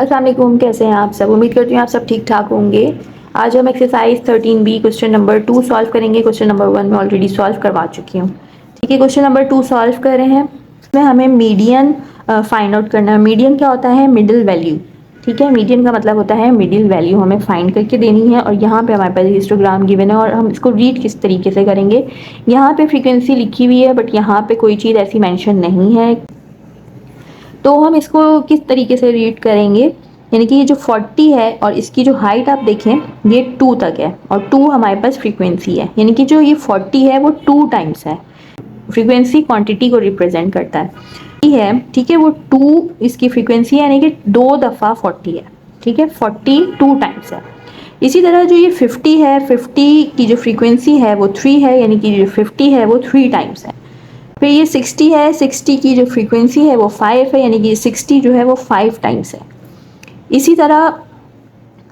अस्सलाम वालेकुम, कैसे हैं आप सब। उम्मीद करती हूँ आप सब ठीक ठाक होंगे। आज हम exercise 13B question number 2 solve करेंगे। क्वेश्चन नंबर 1 में ऑलरेडी सॉल्व करवा चुकी हूँ। ठीक है, क्वेश्चन नंबर 2 सॉल्व कर रहे हैं। इसमें हमें मीडियन फाइंड आउट करना है। मीडियन क्या होता है? Middle value. ठीक है, मीडियन का मतलब होता है मिडिल वैल्यू हमें फाइंड करके देनी है। और यहाँ पे हमारे पास हिस्टोग्राम गिवन है और हम इसको रीड किस तरीके से करेंगे। यहाँ पे फ्रीक्वेंसी लिखी हुई है बट यहाँ पे कोई चीज़ ऐसी मेंशन नहीं है, तो हम इसको किस तरीके से रीड करेंगे। यानी कि ये जो 40 है और इसकी जो हाइट आप देखें ये 2 तक है और 2 हमारे पास फ्रीक्वेंसी है। यानी कि जो ये 40 है वो 2 टाइम्स है। फ्रीक्वेंसी क्वांटिटी को रिप्रेजेंट करता है। ठीक है, वो 2 इसकी फ्रीक्वेंसी है, यानी कि 2 दफ़ा 40 है। ठीक है, 40 2 टाइम्स है। इसी तरह जो ये 50 है, 50 की जो फ्रीक्वेंसी है वो 3 है, यानी कि जो 50 है वो 3 टाइम्स है। फिर ये 60 है, 60 की जो फ्रीक्वेंसी है वो 5 है, यानी कि 60 जो है वो 5 टाइम्स है। इसी तरह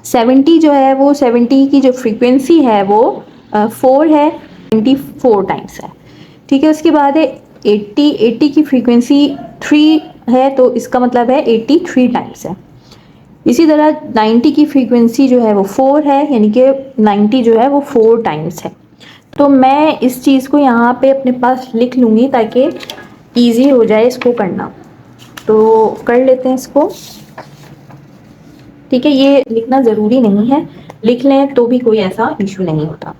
70 जो है वो 70 की जो फ्रीक्वेंसी है वो 4 है, 24 टाइम्स है। ठीक है, उसके बाद है 80, 80 की फ्रीक्वेंसी 3 है, तो इसका मतलब है 83 टाइम्स है। इसी तरह 90 की फ्रीक्वेंसी जो है वो 4 है, यानी कि 90 जो है वो 4 टाइम्स है। तो मैं इस चीज़ को यहाँ पे अपने पास लिख लूँगी ताकि ईजी हो जाए इसको करना। तो कर लेते हैं इसको। ठीक है, ये लिखना ज़रूरी नहीं है, लिख लें तो भी कोई ऐसा इशू नहीं होता।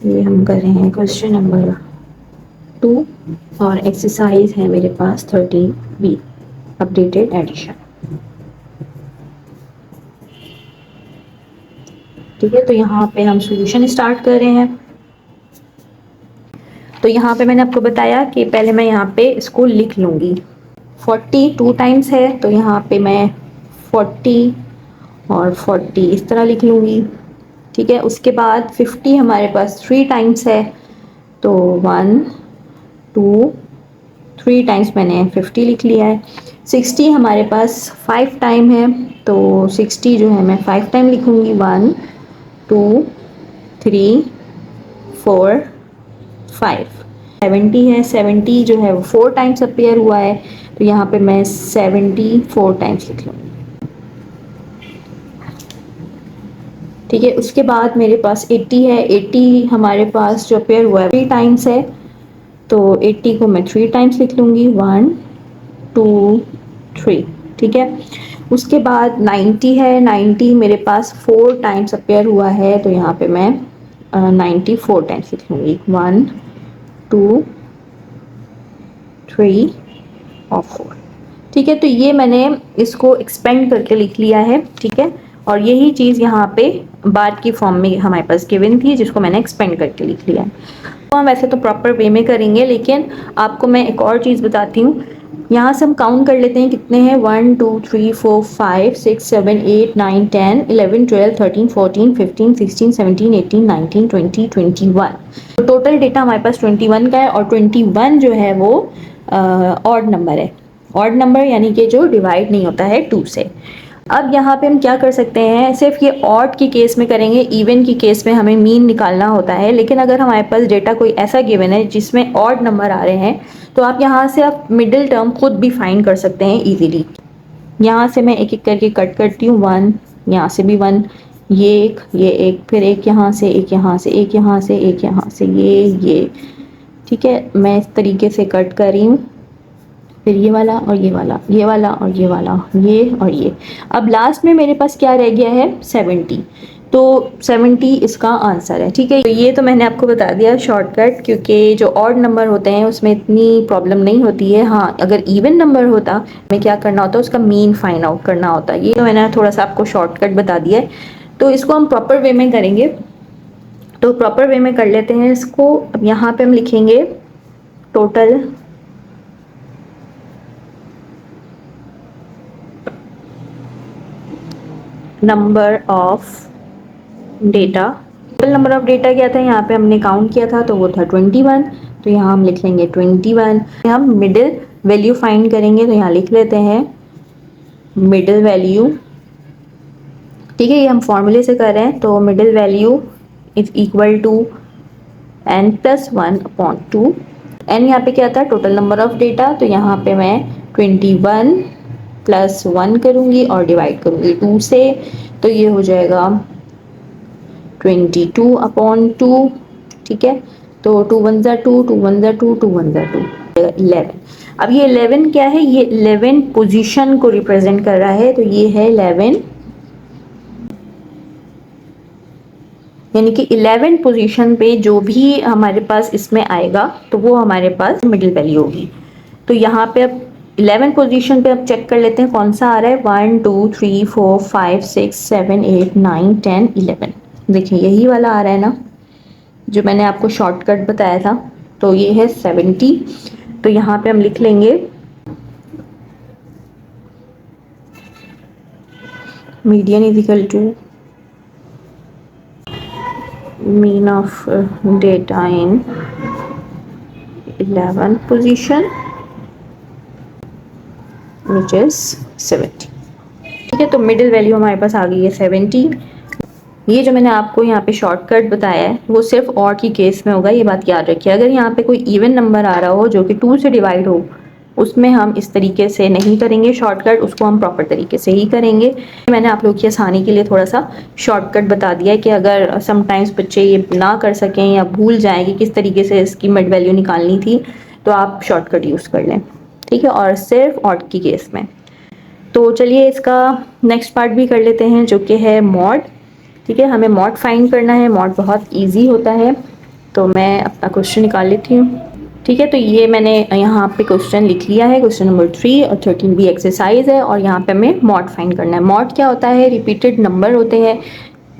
ये हम कर रहे हैं क्वेश्चन नंबर 2 और एक्सरसाइज है मेरे पास 13B अपडेटेड एडिशन। ठीक है, तो यहाँ पे हम सॉल्यूशन स्टार्ट कर रहे हैं। तो यहाँ पे मैंने आपको बताया कि पहले मैं यहाँ पे इसको लिख लूँगी। 40 2 टाइम्स है, तो यहाँ पे मैं 40 और 40 इस तरह लिख लूँगी। ठीक है, उसके बाद 50 हमारे पास 3 टाइम्स है, तो 1 2 3 टाइम्स मैंने 50 लिख लिया है। 60 हमारे पास 5 टाइम है, तो 60 जो है मैं 5 टाइम लिखूँगी। 1 2 3 4 5। 70 है, 70 जो है वो 4 टाइम्स अपीयर हुआ है, तो यहाँ पे मैं 74 टाइम्स लिख लूँगी। ठीक है, उसके बाद मेरे पास 80 है, 80 हमारे पास जो अपीयर हुआ है 3 टाइम्स है, तो 80 को मैं 3 टाइम्स लिख लूँगी। 1 2 3। ठीक है, उसके बाद 90 है, 90 मेरे पास 4 टाइम्स अपीयर हुआ है, तो यहाँ पे मैं 94 टाइम्स लिख लूँगी। 1 2 3 और 4। ठीक है, तो ये मैंने इसको एक्सपेंड करके लिख लिया है। ठीक है, और यही चीज़ यहाँ पे बार की फॉर्म में हमारे पास गिवन थी, जिसको मैंने एक्सपेंड करके लिख लिया है। तो हम वैसे तो प्रॉपर वे में करेंगे, लेकिन आपको मैं एक और चीज़ बताती हूँ। यहाँ से हम काउंट कर लेते हैं कितने हैं। 1 2 3 4 5 6 7 8 9 10 11 12 13 14 15 16 17 18 19 20 21। तो टोटल डेटा हमारे पास 21 का है और 21 जो है वो ऑड नंबर है। ऑड नंबर यानी कि जो डिवाइड नहीं होता है 2 से। अब यहाँ पे हम क्या कर सकते हैं, सिर्फ ये ऑड की केस में करेंगे, इवन की केस में हमें मीन निकालना होता है। लेकिन अगर हमारे पास डेटा कोई ऐसा गिवन है जिसमें ऑड नंबर आ रहे हैं, तो आप यहाँ से आप मिडिल टर्म खुद भी फाइंड कर सकते हैं इजीली। यहाँ से मैं एक एक करके कट करती हूँ। 1, यहाँ से भी 1, ये एक, फिर एक यहाँ से, एक यहाँ से, एक यहाँ से, एक यहाँ से, ये। ठीक है, मैं इस तरीके से कट कर रही हूँ। फिर ये वाला और ये वाला, ये वाला और ये वाला, ये और ये। अब लास्ट में मेरे पास क्या रह गया है? 70। तो 70 इसका आंसर है। ठीक है, तो ये तो मैंने आपको बता दिया शॉर्टकट, क्योंकि जो ऑड नंबर होते हैं उसमें इतनी प्रॉब्लम नहीं होती है। हाँ, अगर इवन नंबर होता हमें क्या करना होता, उसका मीन फाइंड आउट करना होता। ये तो मैंने थोड़ा सा आपको शॉर्टकट बता दिया है। तो इसको हम प्रॉपर वे में करेंगे, तो प्रॉपर वे में कर लेते हैं इसको। अब यहाँ पे हम लिखेंगे total number of data. Total number of data क्या था, यहाँ पे हमने काउंट किया था तो वो था 21। तो यहाँ हम लिख लेंगे 21। हम मिडिल वैल्यू फाइंड करेंगे, तो यहाँ लिख लेते हैं मिडिल वैल्यू। ठीक है, ये हम फॉर्मूले से कर रहे हैं, तो middle value is equal to n plus 1/2। n यहाँ पे क्या था? Total number of data. तो यहाँ पे मैं 21 +1 करूँगी और डिवाइड करूँगी 2 से, तो ये हो जाएगा 22/2। ठीक है, तो 2 1 ज़ा 2, 2 1 ज़ा 2, 2 1 ज़ा 2, 11। अब ये 11 क्या है, ये 11 पोजीशन को रिप्रेजेंट कर रहा है, तो ये है 11, यानी कि 11 पोजीशन पे जो भी हमारे पास इसमें आएगा तो वो हमारे पास मिडिल वैल्यू होगी। तो यहाँ पे अब 11 पोजीशन पे अब चेक कर लेते हैं कौन सा आ रहा है। 1 2 3 4 5 6 7 8 9 10 11। देखिए यही वाला आ रहा है ना, जो मैंने आपको शॉर्टकट बताया था। तो ये है 70। तो यहाँ पे हम लिख लेंगे median is equal to mean of data in 11 position which is 70। ठीक है, तो मिडिल वैल्यू हमारे पास आ गई है 70। ये जो मैंने आपको यहाँ पे शॉर्टकट बताया है वो सिर्फ और की केस में होगा, ये बात याद रखिए। अगर यहाँ पे कोई इवन नंबर आ रहा हो जो कि 2 से डिवाइड हो, उसमें हम इस तरीके से नहीं करेंगे शॉर्टकट, उसको हम प्रॉपर तरीके से ही करेंगे। मैंने आप लोग की आसानी के लिए थोड़ा सा शॉर्टकट बता दिया है कि अगर समटाइम्स बच्चे ये ना कर सकें या भूल जाएं कि किस तरीके से इसकी मिड वैल्यू निकालनी थी, तो आप शॉर्टकट यूज़ कर लें। ठीक है, और सिर्फ ऑड की केस में। तो चलिए इसका नेक्स्ट पार्ट भी कर लेते हैं, जो कि है मॉड। ठीक है, हमें मॉड फाइंड करना है। मॉड बहुत इजी होता है। तो मैं अपना क्वेश्चन निकाल लेती हूँ। ठीक है, तो ये मैंने यहाँ पे क्वेश्चन लिख लिया है, क्वेश्चन नंबर 3 और 13 भी एक्सरसाइज है। और यहाँ पे हमें मॉड फाइंड करना है। मॉड क्या होता है, रिपीटेड नंबर होते हैं,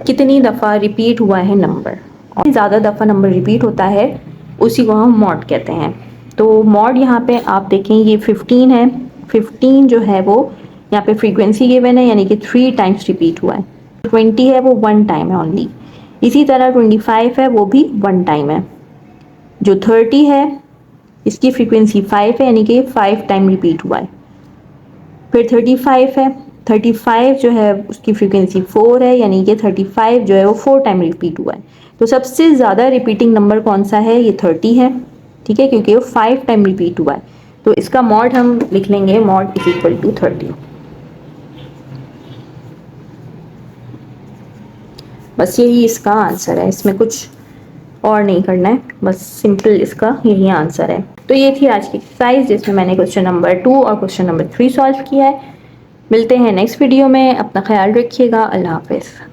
कितनी दफ़ा रिपीट हुआ है नंबर, और ज़्यादा दफ़ा नंबर रिपीट होता है उसी को हम मॉड कहते हैं। तो मॉड यहाँ पे आप देखें ये 15 है। 15 जो है वो यहाँ पे फ्रीक्वेंसी गिवन है, यानी कि 3 टाइम्स रिपीट हुआ है। 20 है वो 1 टाइम है ओनली। इसी तरह 25 है वो भी 1 टाइम है। जो 30 है इसकी फ्रीक्वेंसी 5 है, यानी कि 5 टाइम रिपीट हुआ है। फिर 35 है, 35 जो है उसकी फ्रीक्वेंसी 4 है, यानी कि 35 जो है वो 4 टाइम रिपीट हुआ है। तो सबसे ज़्यादा रिपीटिंग नंबर कौन सा है, ये 30 है। ठीक है, क्योंकि वो 5 टाइम रिपीट हुआ है। तो इसका मॉड हम लिख लेंगे, मॉड इज इक्वल टू 30। बस यही इसका आंसर है, इसमें कुछ और नहीं करना है, बस सिंपल इसका यही आंसर है। तो ये थी आज की एक्सरसाइज, जिसमें मैंने क्वेश्चन नंबर 2 और क्वेश्चन नंबर 3 सॉल्व किया है। मिलते हैं नेक्स्ट वीडियो में, अपना ख्याल रखिएगा। अल्लाह हाफिज़।